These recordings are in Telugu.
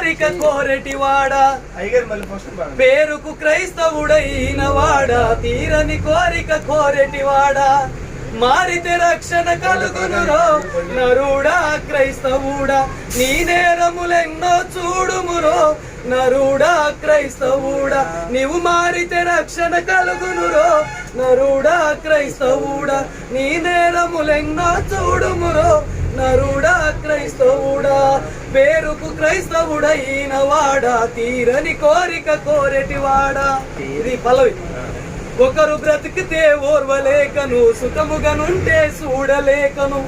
కోరిక కోరెటివాడా పేరుకు క్రైస్తవుడైన వాడా తీరని కోరిక కోరెటివాడా మారితే రక్షణ కలుగునురో నరుడా క్రైస్తవుడా నీ నేరములెన్నో చూడుమురో నరుడా క్రైస్తవుడా నీవు మారితే రక్షణ కలుగునురో నరుడా క్రైస్తవుడా నీ నేరములెన్నో చూడుమురో నరుడా క్రైస్తవుడా పేరుకు క్రైస్తవుడైన వాడా తీరని కోరిక కోరెటివాడా. ఇది పల్లవి. ఒకరు బ్రతికితే ఓర్వలేకను సుఖముగనుంటే చూడలేకను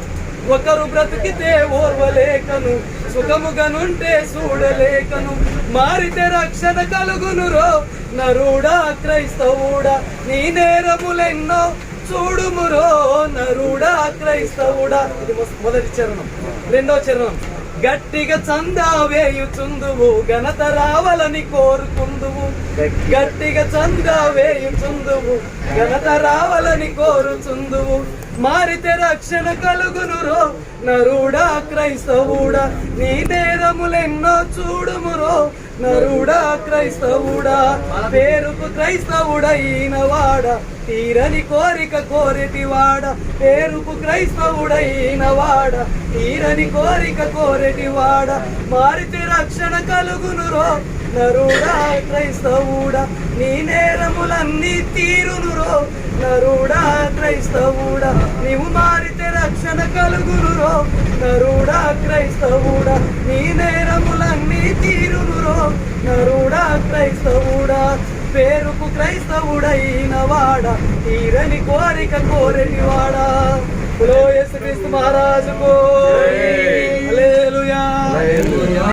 ఒకరు బ్రతికితే ఓర్వలేకను సుఖముగనుంటే చూడలేకను మారితే రక్షణ కలుగునురో నరుడా క్రైస్తవుడా నీ నేరములెన్నో చూడుమురో నరుడా క్రైస్తవుడా. ఇది మొదటి చరణం. రెండో చరణం గట్టిగా చందా వేయుచుందువు ఘనత రావాలని కోరుకుందువు గట్టిగా చందా వేయుచుందువు ఘనత రావాలని కోరుచుందువు మారితే రక్షణ కలుగునురో నరుడా క్రైస్తవుడా నీ నేరములెన్నో చూడుమురో నరుడా క్రైస్తవుడా పేరుకు క్రైస్తవుడైన వాడా తీరని కోరిక కోరెటివాడా పేరుకు క్రైస్తవుడైన వాడా తీరని కోరిక కోరెటివాడా మారితే రక్షణ కలుగునురో నరుడా క్రైస్తవుడా నీ నేరములన్నీ తీరునురో నరుడా క్రైస్తవుడా నీవు మారితే రక్షణ కలుగునురో నరుడా క్రైస్తవుడా నీ నేరములన్నీ తీరునురో నరుడా క్రైస్తవుడా పేరుకు క్రైస్తవుడైన వాడా తీరని కోరిక కోరెటివాడా. యేసుక్రీస్తు మహారాజుకు హల్లెలూయా.